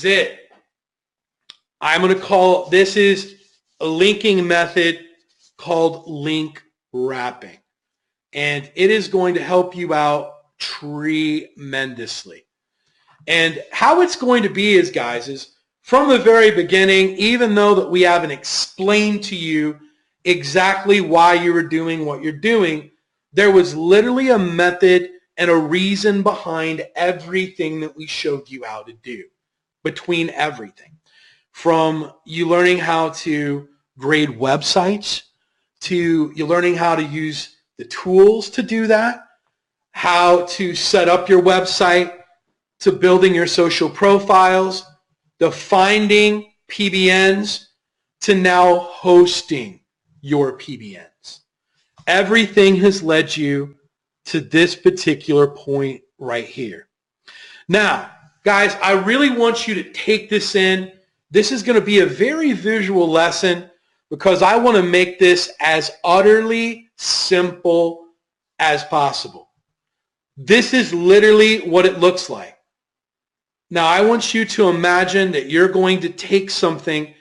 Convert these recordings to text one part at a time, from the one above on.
is it. I'm going to call, this is a linking method called link wrapping. And it is going to help you out tremendously. And how it's going to be is, guys, is from the very beginning, even though that we haven't explained to you exactly why you were doing what you're doing, there was literally a method and a reason behind everything that we showed you how to do, between everything. From you learning how to grade websites, to you learning how to use the tools to do that, how to set up your website, to building your social profiles, to finding PBNs, to now hosting your PBNs. Everything has led you to this particular point right here. Now, guys, I really want you to take this in. This is going to be a very visual lesson because I want to make this as utterly simple as possible. This is literally what it looks like. Now, I want you to imagine that you're going to take something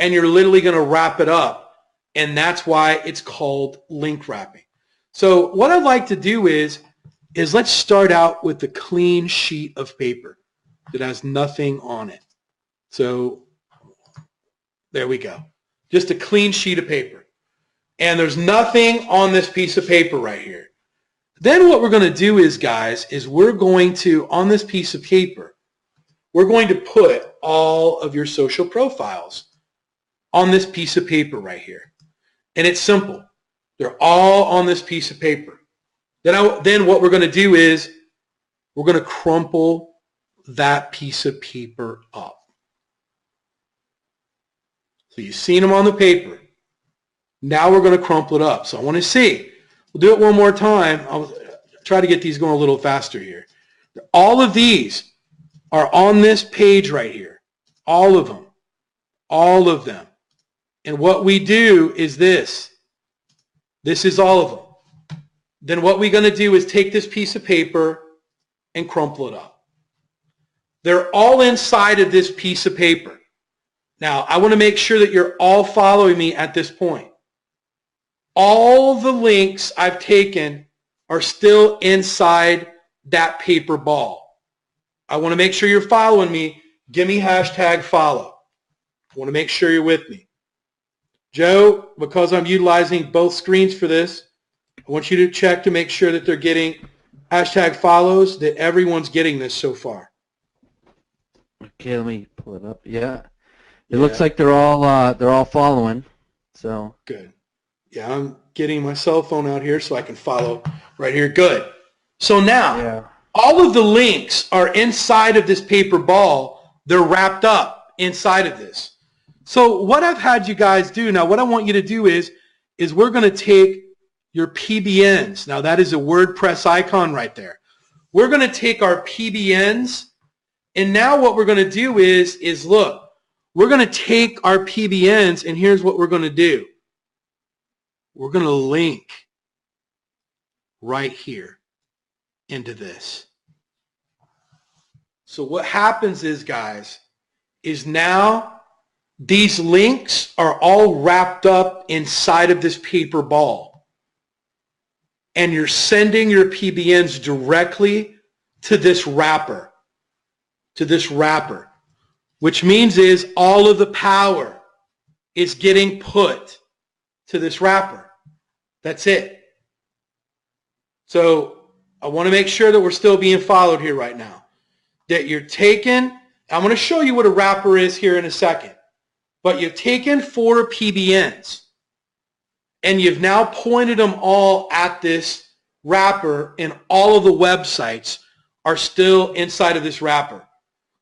and you're literally going to wrap it up, and that's why it's called link wrapping. So what I'd like to do is let's start out with a clean sheet of paper that has nothing on it. So there we go. Just a clean sheet of paper. And there's nothing on this piece of paper right here. Then what we're going to do is, guys, is we're going to, on this piece of paper, we're going to put all of your social profiles on this piece of paper right here. And it's simple. They're all on this piece of paper. Then what we're going to do is we're going to crumple that piece of paper up. So you've seen them on the paper. Now we're going to crumple it up. So I want to see. We'll do it one more time. I'll try to get these going a little faster here. All of these are on this page right here. All of them. All of them. And what we do is this. This is all of them. Then what we're going to do is take this piece of paper and crumple it up. They're all inside of this piece of paper. Now, I want to make sure that you're all following me at this point. All the links I've taken are still inside that paper ball. I want to make sure you're following me. Give me #follow. I want to make sure you're with me. Joe, because I'm utilizing both screens for this, I want you to check to make sure that they're getting #follows, that everyone's getting this so far. Okay, let me pull it up. Yeah. It looks like they're all following. So good. Yeah, I'm getting my cell phone out here so I can follow right here. Good. So now, all of the links are inside of this paper ball. They're wrapped up inside of this. So what I've had you guys do, now what I want you to do is we're going to take your PBNs. Now that is a WordPress icon right there. We're going to take our PBNs, and now what we're going to do is look, we're going to take our PBNs, and here's what we're going to do. We're going to link right here into this. So what happens is, guys, is now these links are all wrapped up inside of this paper ball. And you're sending your PBNs directly to this wrapper. Which means is all of the power is getting put to this wrapper. That's it. So I want to make sure that we're still being followed here right now. That you're taking, I'm going to show you what a wrapper is here in a second. But you've taken 4 PBNs and you've now pointed them all at this wrapper, and all of the websites are still inside of this wrapper.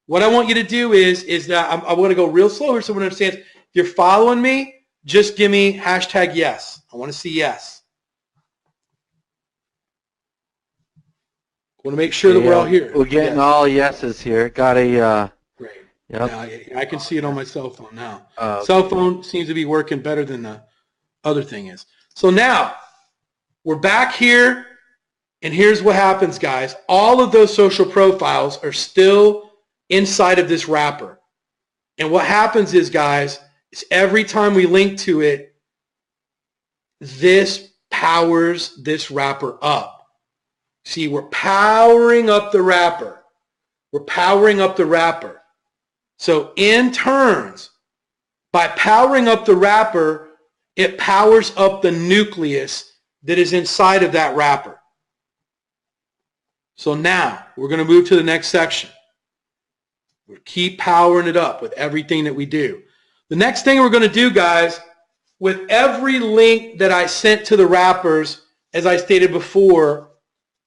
What I want you to do is that I want to go real slow here so everyone understands. If you're following me, just give me #yes. I want to see yes. I want to make sure that we're all here. We're getting all yeses here. Got a... Great. Yep. Now, I can see it on my cell phone now. Cell phone seems to be working better than the other thing is. So now, we're back here, and here's what happens, guys. All of those social profiles are still inside of this wrapper. And what happens is, guys, is every time we link to it, this powers this wrapper up. See, we're powering up the wrapper. We're powering up the wrapper. So in turns, by powering up the wrapper, it powers up the nucleus that is inside of that wrapper. So now we're going to move to the next section. We keep powering it up with everything that we do. The next thing we're going to do, guys, with every link that I sent to the wrappers, as I stated before,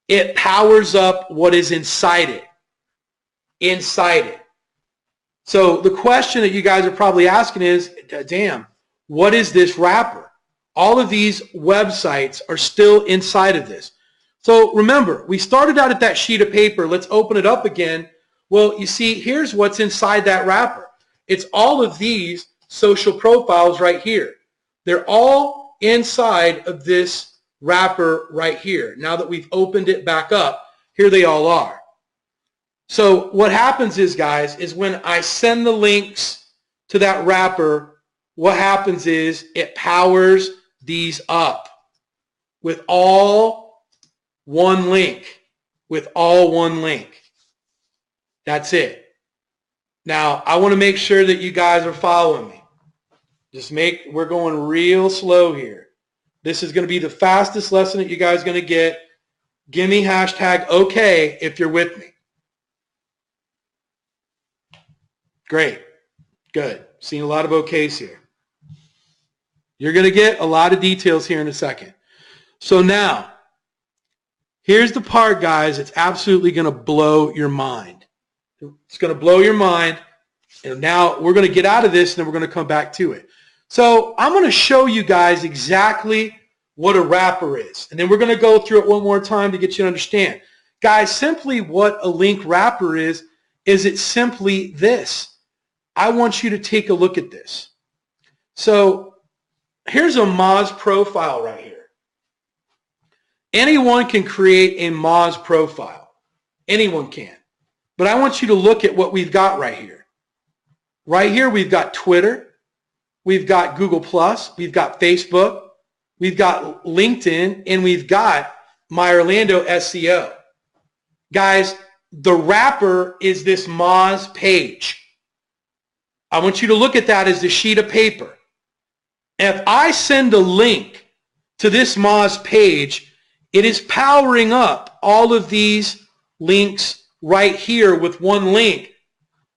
it powers up what is inside it. Inside it. So the question that you guys are probably asking is, damn, what is this wrapper? All of these websites are still inside of this. So remember, we started out at that sheet of paper. Let's open it up again. Well, you see, here's what's inside that wrapper. It's all of these social profiles right here. They're all inside of this wrapper right here. Now that we've opened it back up, here they all are. So what happens is, guys, is when I send the links to that wrapper, what happens is it powers these up with all one link. With all one link. That's it. Now, I want to make sure that you guys are following me. We're going real slow here. This is going to be the fastest lesson that you guys are going to get. Give me hashtag okay if you're with me. Great. Good. Seeing a lot of okays here. You're going to get a lot of details here in a second. So now, here's the part, guys, it's absolutely going to blow your mind. It's going to blow your mind. And now we're going to get out of this and then we're going to come back to it. So I'm going to show you guys exactly what a wrapper is. And then we're going to go through it one more time to get you to understand. Guys, simply what a link wrapper is it's simply this. I want you to take a look at this. So here's a Moz profile right here. Anyone can create a Moz profile. Anyone can. But I want you to look at what we've got right here. Right here we've got Twitter. We've got Google+. We've got Facebook. We've got LinkedIn. And we've got My Orlando SEO. Guys, the wrapper is this Moz page. I want you to look at that as the sheet of paper. If I send a link to this Moz page, it is powering up all of these links right here with one link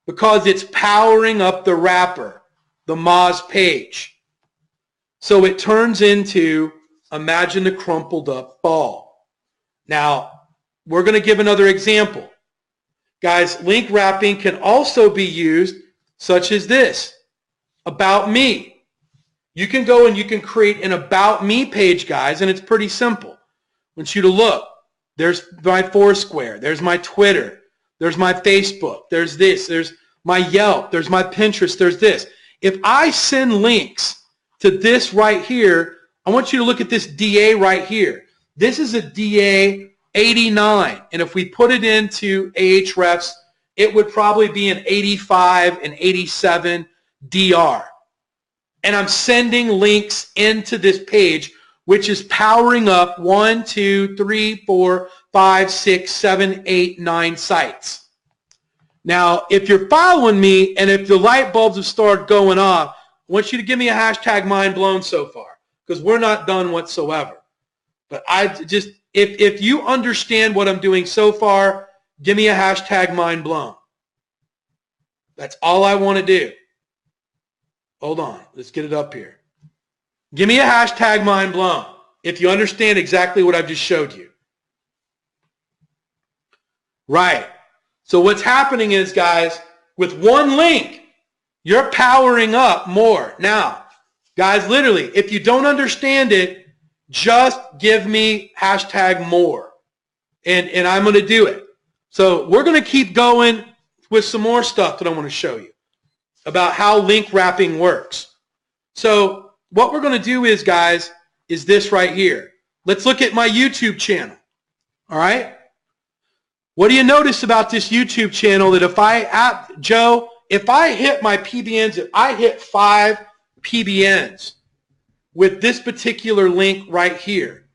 because it's powering up the wrapper, the Moz page. So it turns into, imagine the crumpled up ball. Now, we're going to give another example. Guys, link wrapping can also be used such as this, About Me. You can go and you can create an About Me page, guys, and it's pretty simple. I want you to look. There's my Foursquare. There's my Twitter. There's my Facebook. There's this. There's my Yelp. There's my Pinterest. There's this. If I send links to this right here, I want you to look at this DA right here. This is a DA 89. And if we put it into Ahrefs, it would probably be an 85 and 87 DR. And I'm sending links into this page, which is powering up 1, 2, 3, 4, 5, 6, 7, 8, 9 sites. Now, if you're following me and if the light bulbs have started going off, I want you to give me a hashtag mind blown so far, because we're not done whatsoever. But if you understand what I'm doing so far, give me a hashtag mind blown. That's all I want to do. Hold on. Let's get it up here. Give me a hashtag mind blown if you understand exactly what I've just showed you. Right. So what's happening is, guys, with one link, you're powering up more. Now, guys, literally, if you don't understand it, just give me hashtag more. And I'm going to do it. So we're going to keep going with some more stuff that I want to show you about how link wrapping works. So what we're going to do is, guys, is this right here. Let's look at my YouTube channel. All right? What do you notice about this YouTube channel that if I hit my PBNs, if I hit 5 PBNs with this particular link right here,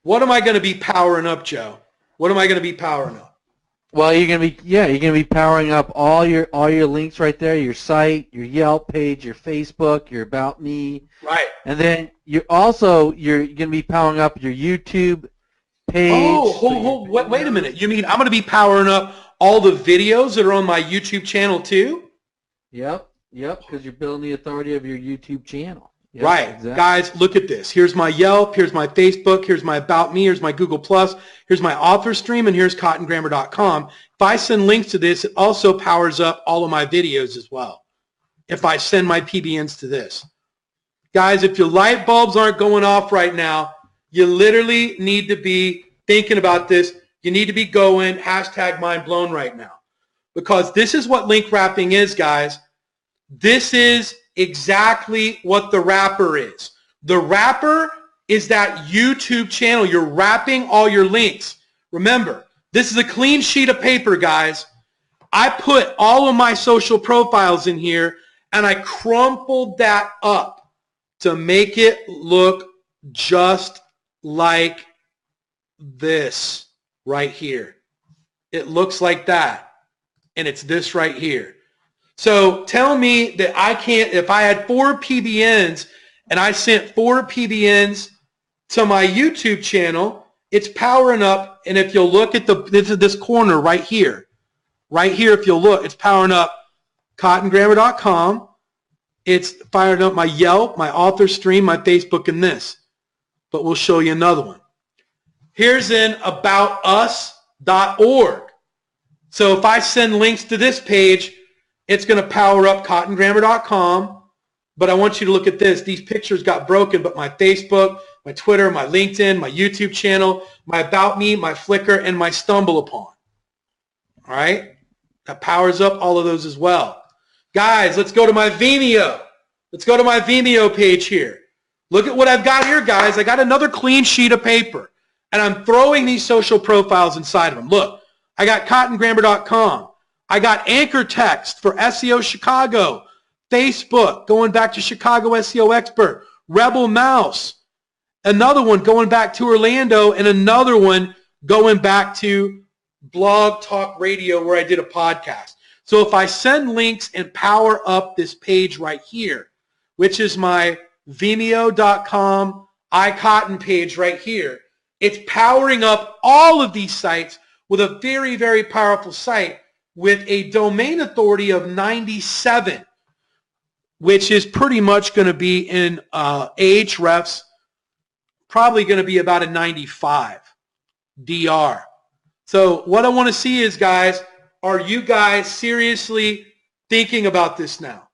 what am I going to be powering up, Joe? What am I going to be powering up? Well, you're gonna be powering up all your links right there, your site, your Yelp page, your Facebook, your About Me. Right. And then you're gonna be powering up your YouTube page. Oh, wait a minute. You mean I'm gonna be powering up all the videos that are on my YouTube channel too? Yep, because you're building the authority of your YouTube channel. Yep, right. exactly. Guys, look at this. Here's my Yelp, here's my Facebook, here's my About Me, here's my Google+, here's my author stream, and here's cottongrammar.com. If I send links to this, it also powers up all of my videos as well, if I send my PBNs to this. Guys, if your light bulbs aren't going off right now, you literally need to be thinking about this. You need to be going #mindblown right now, because this is what link wrapping is, guys. This is exactly what the wrapper is. The wrapper is that YouTube channel. You're wrapping all your links. Remember, this is a clean sheet of paper, guys. I put all of my social profiles in here, and I crumpled that up to make it look just like this right here. It looks like that, and it's this right here. So tell me that I can't, if I had 4 PBNs and I sent 4 PBNs to my YouTube channel, it's powering up, and if you'll look at this corner right here, if you'll look, it's powering up cottongrammar.com. It's firing up my Yelp, my author stream, my Facebook, and this. But we'll show you another one. Here's an aboutus.org. So if I send links to this page, it's going to power up cottongrammar.com, but I want you to look at this. These pictures got broken, but my Facebook, my Twitter, my LinkedIn, my YouTube channel, my About Me, my Flickr, and my StumbleUpon. All right? That powers up all of those as well. Guys, let's go to my Vimeo. Let's go to my Vimeo page here. Look at what I've got here, guys. I got another clean sheet of paper, and I'm throwing these social profiles inside of them. Look, I got cottongrammar.com. I got Anchor Text for SEO Chicago, Facebook, going back to Chicago SEO Expert, Rebel Mouse, another one going back to Orlando, and another one going back to Blog Talk Radio where I did a podcast. So if I send links and power up this page right here, which is my Vimeo.com iCotton page right here, it's powering up all of these sites with a very, very powerful site with a domain authority of 97, which is pretty much going to be in Ahrefs, probably going to be about a 95 DR. So what I want to see is, guys, are you guys seriously thinking about this now?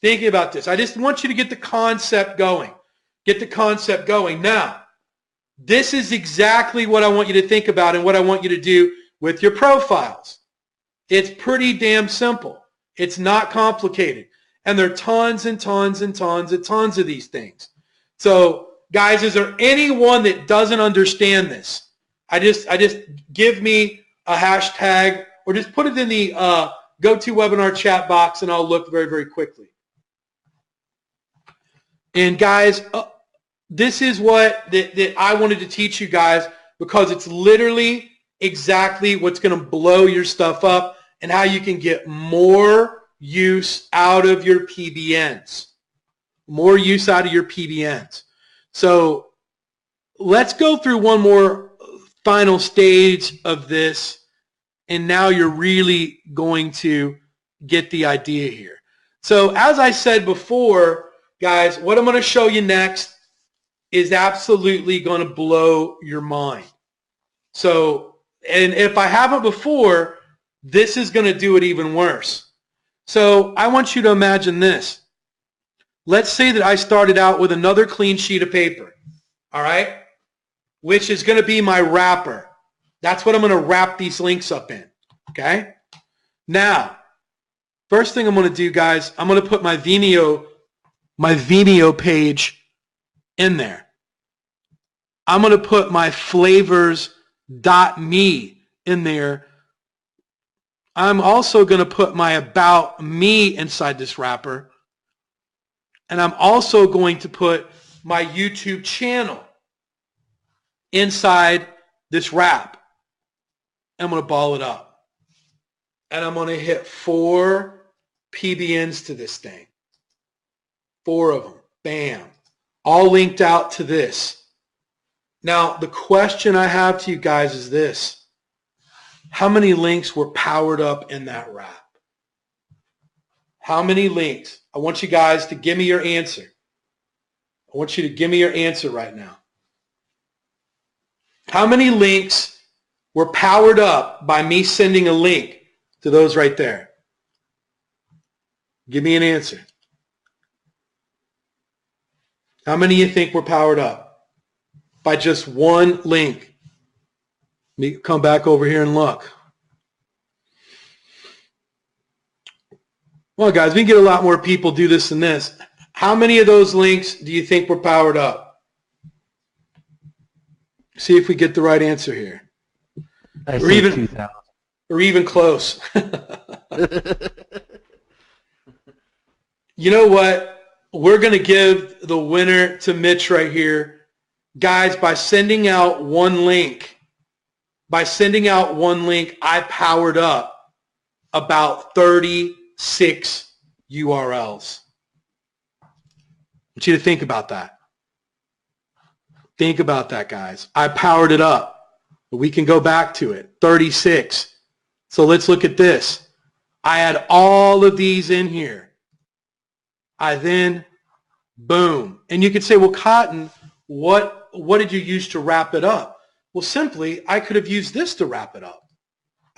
Thinking about this. I just want you to get the concept going. Get the concept going. Now, this is exactly what I want you to think about and what I want you to do with your profiles. It's pretty damn simple. It's not complicated. And there are tons and tons and tons and tons of these things. So, guys, is there anyone that doesn't understand this? I just give me a hashtag or just put it in the GoToWebinar chat box, and I'll look very, very quickly. And guys, this is what that I wanted to teach you guys, because it's literally exactly what's going to blow your stuff up and how you can get more use out of your PBNs. More use out of your PBNs. So let's go through one more final stage of this, and now you're really going to get the idea here. So as I said before, guys, what I'm going to show you next is absolutely going to blow your mind. So, and if I haven't before, this is going to do it even worse. So I want you to imagine this. Let's say that I started out with another clean sheet of paper, all right, which is going to be my wrapper. That's what I'm going to wrap these links up in, okay? Now, first thing I'm going to do, guys, I'm going to put my Vimeo page in there. I'm going to put my flavors .me in there. I'm also going to put my About Me inside this wrapper. And I'm also going to put my YouTube channel inside this wrap. I'm going to ball it up. And I'm going to hit 4 PBNs to this thing. 4 of them. Bam. All linked out to this. Now, the question I have to you guys is this. How many links were powered up in that wrap? How many links? I want you guys to give me your answer. I want you to give me your answer right now. How many links were powered up by me sending a link to those right there? Give me an answer. How many you think were powered up by just one link? Let me come back over here and look. Well, guys, we can get a lot more people do this than this. How many of those links do you think were powered up? See if we get the right answer here. I say 2,000. Or even close. You know what? We're going to give the winner to Mitch right here. Guys, by sending out one link, I powered up about 36 URLs. I want you to think about that. Think about that, guys. I powered it up. We can go back to it. 36. So let's look at this. I had all of these in here. I then, boom. And you could say, well, Cotton, what did you use to wrap it up? Well, simply, I could have used this to wrap it up.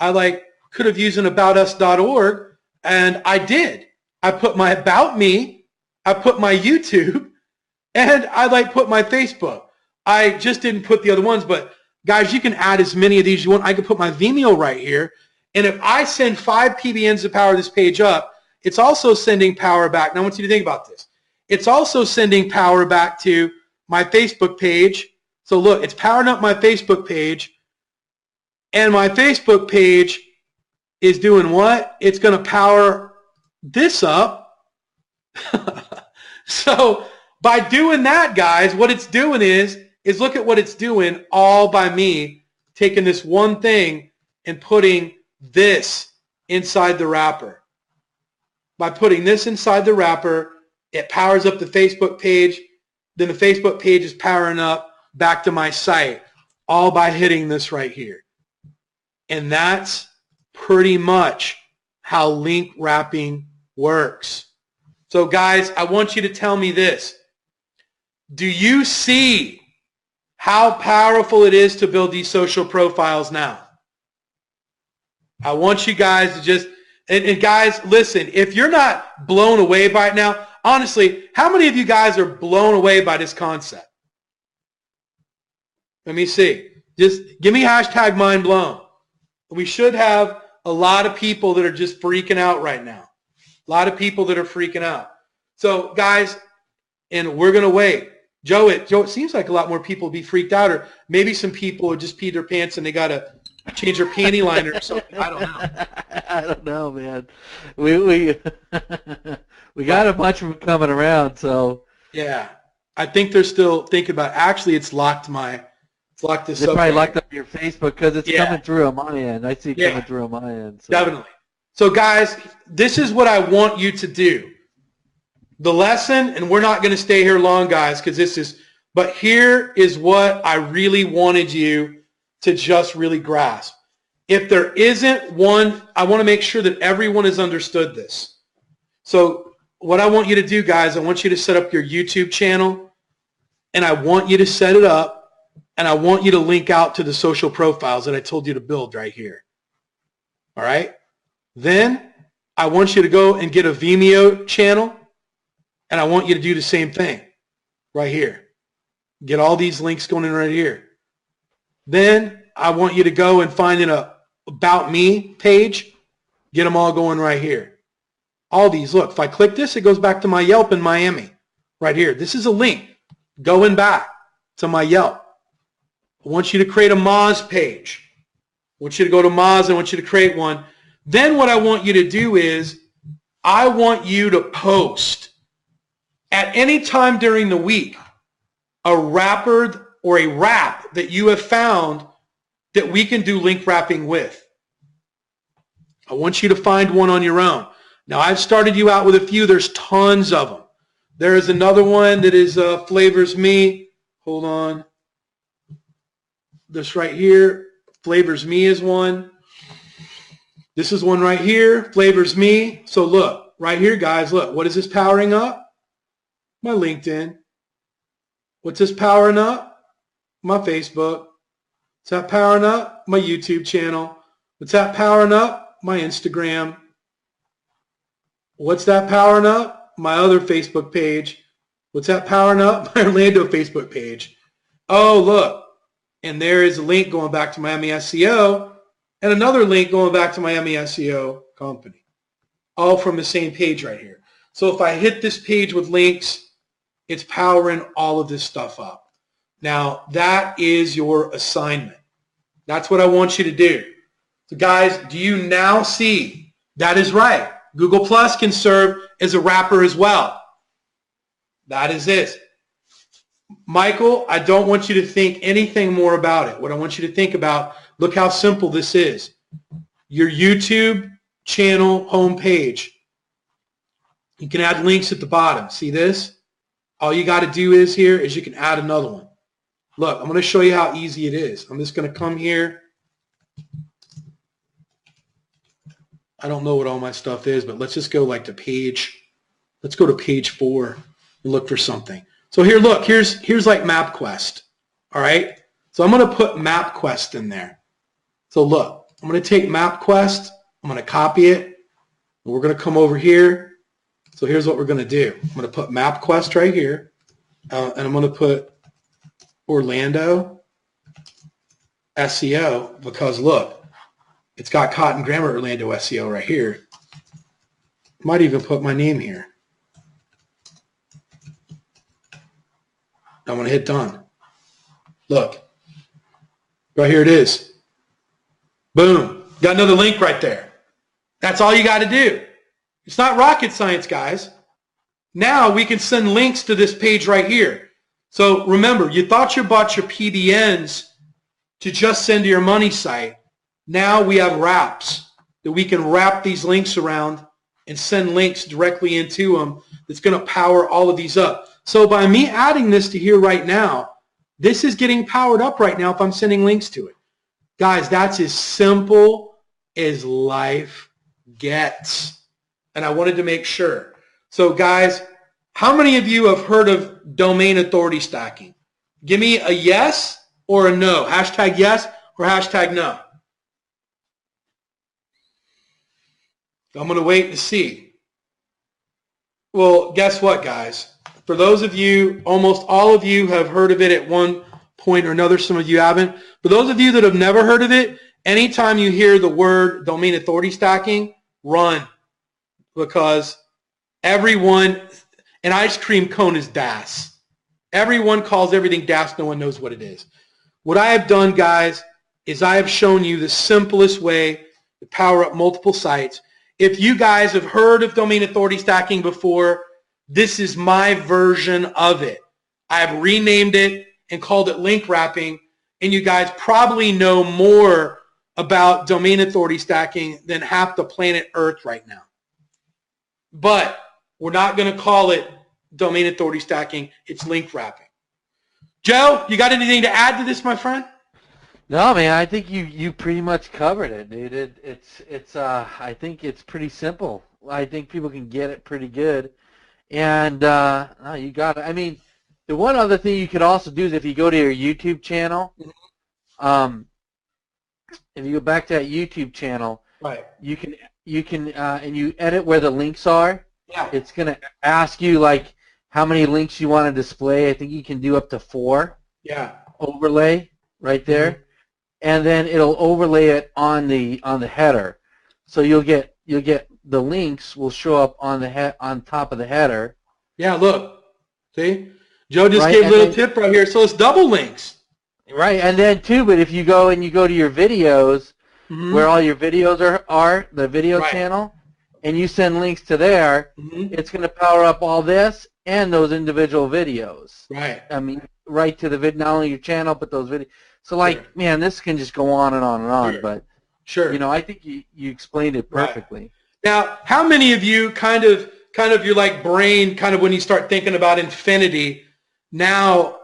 I could have used an aboutus.org, and I did. I put my About Me, I put my YouTube, and I put my Facebook. I just didn't put the other ones, but guys, you can add as many of these as you want. I could put my Vimeo right here, and if I send 5 PBNs to power this page up, it's also sending power back. Now, I want you to think about this. It's also sending power back to my Facebook page. So look, it's powering up my Facebook page, and my Facebook page is doing what? It's going to power this up. So by doing that, guys, what it's doing is look at what it's doing all by me taking this one thing and putting this inside the wrapper. By putting this inside the wrapper, it powers up the Facebook page. Then the Facebook page is powering up back to my site, all by hitting this right here. And that's pretty much how link wrapping works. So guys, I want you to tell me this. Do you see how powerful it is to build these social profiles now? I want you guys to just, and guys, listen, if you're not blown away by it now, honestly, how many of you guys are blown away by this concept? Let me see. Just give me hashtag mind blown. We should have a lot of people that are just freaking out right now. A lot of people that are freaking out. So guys, and we're going to wait. Joe, it seems like a lot more people be freaked out, or maybe some people would just pee their pants and they got to change their panty liner or something. I don't know. I don't know, man. We we got a bunch of them coming around, so yeah. I think they're still thinking about it. Actually, it's locked this they up. probably there. locked up your Facebook because it's coming through on my end. I see it coming through on my end. So. Definitely. So guys, this is what I want you to do. The lesson, and we're not going to stay here long, guys, because this is, but here is what I really wanted you to just really grasp. If there isn't one, I want to make sure that everyone has understood this. So what I want you to do, guys, I want you to set up your YouTube channel, and I want you to set it up, and I want you to link out to the social profiles that I told you to build right here. All right? Then I want you to go and get a Vimeo channel, and I want you to do the same thing right here. Get all these links going in right here. Then I want you to go and find an About Me page. Get them all going right here. All these. Look, if I click this, it goes back to my Yelp in Miami right here. This is a link going back to my Yelp. I want you to create a Moz page. I want you to go to Moz. I want you to create one. Then what I want you to do is I want you to post at any time during the week a wrapper or a wrap that you have found that we can do link wrapping with. I want you to find one on your own. Now, I've started you out with a few. There's tons of them. There is another one that is Flavors Me. Hold on. This right here, Flavors Me is one. This is one right here, Flavors Me. So look, right here, guys, look. What is this powering up? My LinkedIn. What's this powering up? My Facebook. What's that powering up? My YouTube channel. What's that powering up? My Instagram. What's that powering up? My other Facebook page. What's that powering up? My Orlando Facebook page. Oh, look. And there is a link going back to Miami SEO and another link going back to Miami SEO company. All from the same page right here. So if I hit this page with links, it's powering all of this stuff up. Now, that is your assignment. That's what I want you to do. So guys, do you now see? That is right. Google Plus can serve as a wrapper as well. That is it. Michael, I don't want you to think anything more about it. What I want you to think about, look how simple this is. Your YouTube channel homepage. You can add links at the bottom. See this? All you got to do is here is you can add another one. Look, I'm going to show you how easy it is. I'm just going to come here. I don't know what all my stuff is, but let's just go like to page. Let's go to page 4 and look for something. So here, look, here's like MapQuest. All right. So I'm going to put MapQuest in there. So look, I'm going to take MapQuest. I'm going to copy it. And we're going to come over here. So here's what we're going to do. I'm going to put MapQuest right here. And I'm going to put Orlando SEO because look, it's got Cotton Grammar Orlando SEO right here. Might even put my name here. I'm going to hit done. Look. Right here it is. Boom. Got another link right there. That's all you got to do. It's not rocket science, guys. Now we can send links to this page right here. So remember, you thought you bought your PBNs to just send to your money site. Now we have wraps that we can wrap these links around and send links directly into them that's going to power all of these up. So by me adding this to here right now, this is getting powered up right now if I'm sending links to it. Guys, that's as simple as life gets. And I wanted to make sure. So guys, how many of you have heard of domain authority stacking? Give me a yes or a no. Hashtag yes or hashtag no. I'm going to wait to see. Well, guess what, guys? For those of you, almost all of you have heard of it at one point or another. Some of you haven't. For those of you that have never heard of it, anytime you hear the word domain authority stacking, run. Because everyone, an ice cream cone is DAS. Everyone calls everything DAS. No one knows what it is. What I have done, guys, is I have shown you the simplest way to power up multiple sites. If you guys have heard of domain authority stacking before, this is my version of it. I have renamed it and called it link wrapping, and you guys probably know more about domain authority stacking than half the planet Earth right now. But we're not going to call it domain authority stacking. It's link wrapping. Joe, you got anything to add to this, my friend? No, man, I think you pretty much covered it, dude. It's I think it's pretty simple. I think people can get it pretty good. And no, you got it. I mean, the one other thing you could also do is if you go to your YouTube channel, if you go back to that YouTube channel, right, you can and you edit where the links are. Yeah. It's gonna ask you like how many links you want to display. I think you can do up to 4. Yeah. Overlay right there. Mm-hmm. And then it'll overlay it on the header, so you'll get the links will show up on the on top of the header. Yeah, look, see, Joe just gave a little tip right here. So it's double links. Right, and then too, but if you go to your videos, where all your videos are the video Right. channel, and you send links to there, it's going to power up all this and those individual videos. Right. I mean, right to the not only your channel, but those videos. So, like, Sure. man, this can just go on and on and on. Sure. But, Sure. you know, I think you explained it perfectly. Right. Now, how many of you kind of your like brain kind of when you start thinking about infinity, now,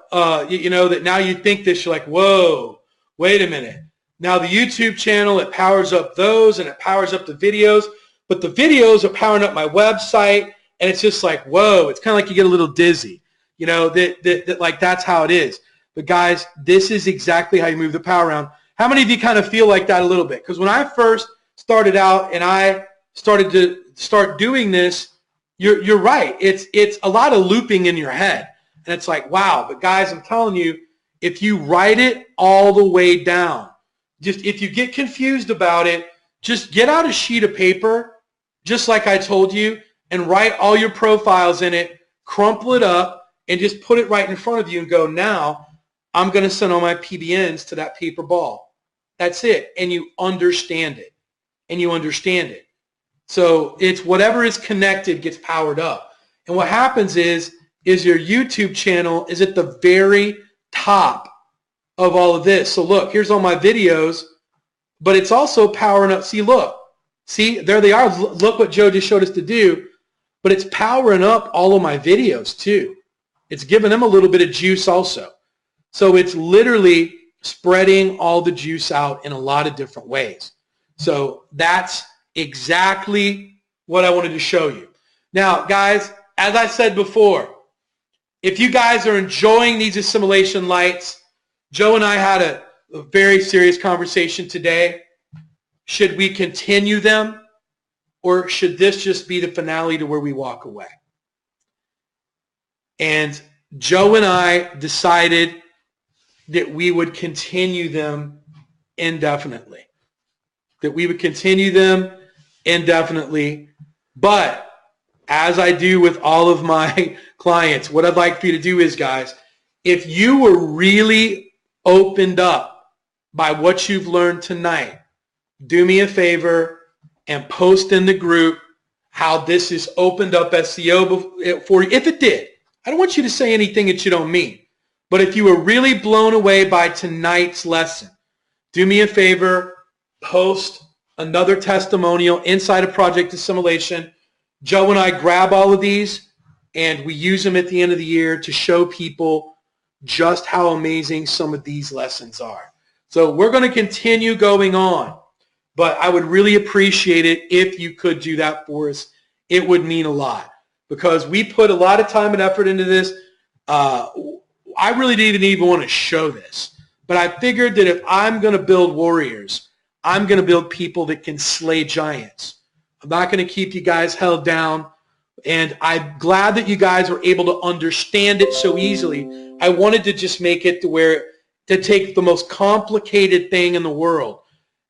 you know, that now you think this, you're like, whoa, wait a minute. Now the YouTube channel, it powers up those and it powers up the videos, but the videos are powering up my website, and it's just like, whoa, it's kind of like you get a little dizzy, you know, that like that's how it is. But guys, this is exactly how you move the power around. How many of you kind of feel like that a little bit? Because when I first started out and I started to doing this, you're right. It's a lot of looping in your head. And it's like, wow. But guys, I'm telling you, if you write it all the way down, just if you get confused about it, just get out a sheet of paper, just like I told you, and write all your profiles in it, crumple it up, and just put it right in front of you and go, now I'm going to send all my PBNs to that paper ball. That's it. And you understand it. And you understand it. So it's whatever is connected gets powered up. And what happens is your YouTube channel is at the very top of all of this. So look, here's all my videos, but it's also powering up. See, look. See, there they are. Look what Joe just showed us to do. But it's powering up all of my videos too. It's giving them a little bit of juice also. So it's literally spreading all the juice out in a lot of different ways. So that's exactly what I wanted to show you. Now, guys, as I said before, if you guys are enjoying these assimilation lights, Joe and I had a very serious conversation today. Should we continue them, or should this just be the finale to where we walk away? And Joe and I decided that we would continue them indefinitely. That we would continue them indefinitely. But as I do with all of my clients, what I'd like for you to do is, guys, if you were really opened up by what you've learned tonight, do me a favor and post in the group how this has opened up SEO for you. If it did, I don't want you to say anything that you don't mean. But if you were really blown away by tonight's lesson, do me a favor, post another testimonial inside of Project Assimilation. Joe and I grab all of these and we use them at the end of the year to show people just how amazing some of these lessons are. So we're going to continue going on, but I would really appreciate it if you could do that for us. It would mean a lot because we put a lot of time and effort into this. I really didn't even want to show this, but I figured that if I'm going to build warriors, I'm going to build people that can slay giants. I'm not going to keep you guys held down, and I'm glad that you guys were able to understand it so easily. I wanted to just make it to take the most complicated thing in the world.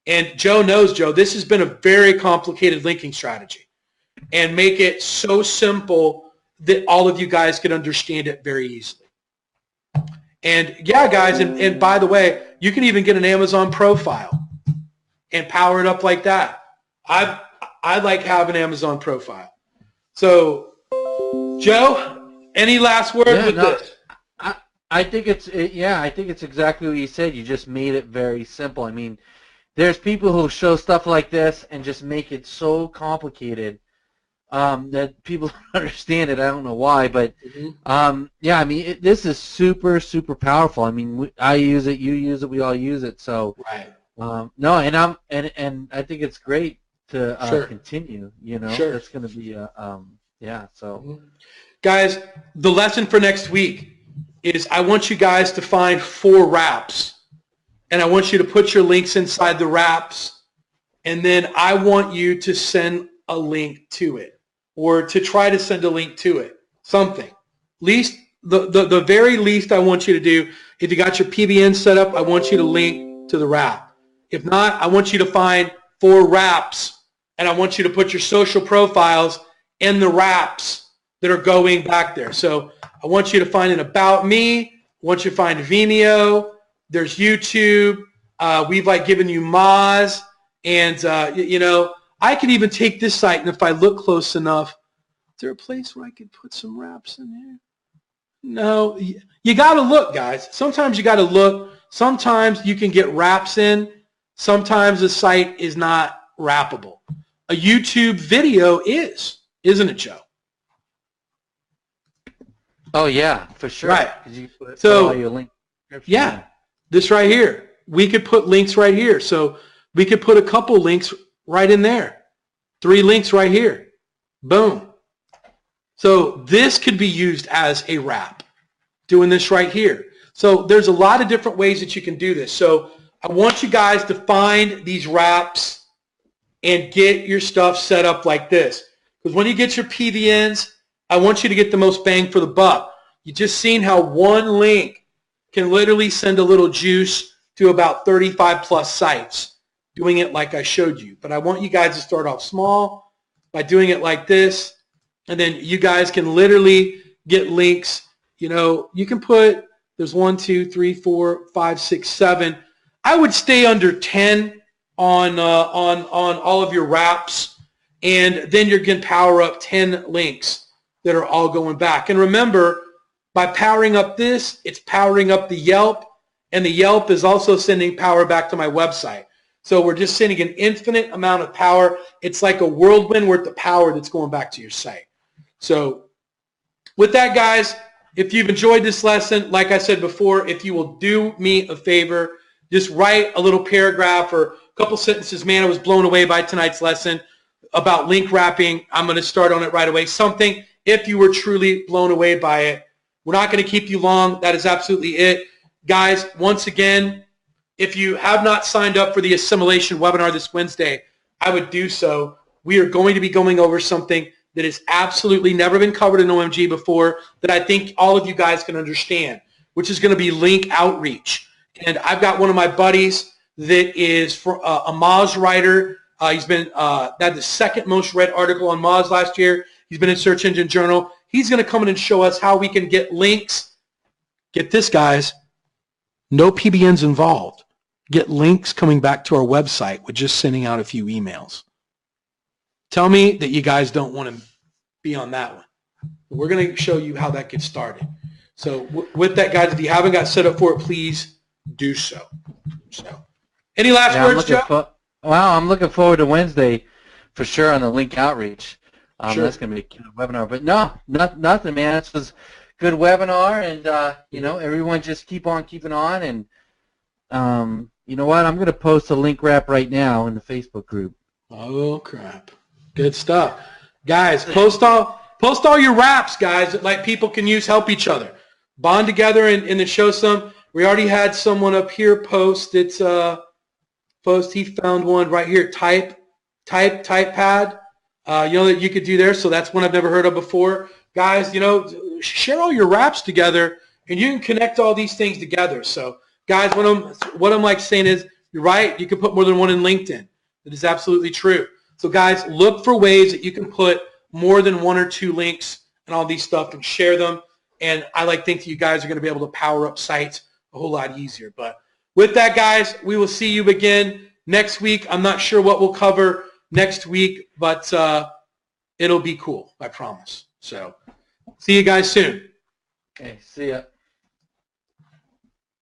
And Joe knows, Joe, this has been a very complicated linking strategy, and make it so simple that all of you guys can understand it very easily. And yeah, guys, and by the way, you can even get an Amazon profile and power it up like that. I like having an Amazon profile. So, Joe, any last word with this? I think it's I think it's exactly what you said. You just made it very simple. I mean, there's people who show stuff like this and just make it so complicated that people don't understand it. I don't know why, but yeah, I mean, this is super, super powerful. I mean, I use it, you use it, we all use it. So, right. No, and I think it's great to continue. You know, it's going to be yeah. So, guys, the lesson for next week is I want you guys to find 4 wraps, and I want you to put your links inside the wraps, and then I want you to send a link to it, or to try to send a link to it. Something. Least the very least I want you to do, if you got your PBN set up, I want you to link to the wrap. If not, I want you to find 4 wraps, and I want you to put your social profiles in the wraps that are going back there. So I want you to find an About Me. I want you to find Vimeo. There's YouTube. We've like given you Moz, and I can even take this site, and if I look close enough, is there a place where I could put some wraps in here? No, you got to look, guys. Sometimes you got to look. Sometimes you can get wraps in. Sometimes the site is not wrappable. A YouTube video isn't it, Joe? Oh yeah, for sure. Right. You put So all your link yeah, this right here. We could put links right here. So we could put a couple links right in there. 3 links right here. Boom. So this could be used as a wrap. Doing this right here. So there's a lot of different ways that you can do this. So I want you guys to find these wraps and get your stuff set up like this. Because when you get your PBNs, I want you to get the most bang for the buck. You just seen how one link can literally send a little juice to about 35 plus sites, doing it like I showed you. But I want you guys to start off small by doing it like this, and then you guys can literally get links. You can put, there's 1, 2, 3, 4, 5, 6, 7. I would stay under 10 on all of your wraps, and then you're going to power up 10 links that are all going back. And remember, by powering up this, it's powering up the Yelp, and the Yelp is also sending power back to my website. So we're just sending an infinite amount of power. It's like a whirlwind worth of power that's going back to your site. So with that, guys, if you've enjoyed this lesson, like I said before, if you will do me a favor, just write a little paragraph or a couple sentences. Man, I was blown away by tonight's lesson about link wrapping. I'm going to start on it right away. Something, if you were truly blown away by it. We're not going to keep you long. That is absolutely it. Guys, once again, if you have not signed up for the assimilation webinar this Wednesday, I would do so. We are going to be going over something that has absolutely never been covered in OMG before that I think all of you guys can understand, which is going to be link outreach. And I've got one of my buddies that is a Moz writer. He's been had the second most read article on Moz last year. He's been in Search Engine Journal. He's going to come in and show us how we can get links. Get this, guys. No PBNs involved. Get links coming back to our website with just sending out a few emails. Tell me that you guys don't want to be on that one. We're going to show you how that gets started. So with that, guys, if you haven't got set up for it, please do so. So, any last words, Joe? I'm looking forward to Wednesday for sure on the link outreach. Sure. That's going to be a killer webinar. But no, nothing, man. This was a good webinar, and everyone just keep on keeping on. And you know what? I'm going to post a link wrap right now in the Facebook group. Oh crap! Good stuff, guys. Post all your wraps, guys, that like people can use, help each other, bond together, and then show some. We already had someone up here post. It's he found one right here. Type pad. That you could do there. So that's one I've never heard of before. Guys, share all your wraps together, and you can connect all these things together. So, guys, what I'm like saying is, you're right. You can put more than one in LinkedIn. That is absolutely true. So, guys, look for ways that you can put more than 1 or 2 links and all these stuff and share them. And I think that you guys are going to be able to power up sites a whole lot easier. But with that, guys, we will see you again next week. I'm not sure what we'll cover next week, but it'll be cool, I promise. So see you guys soon. Okay, see ya.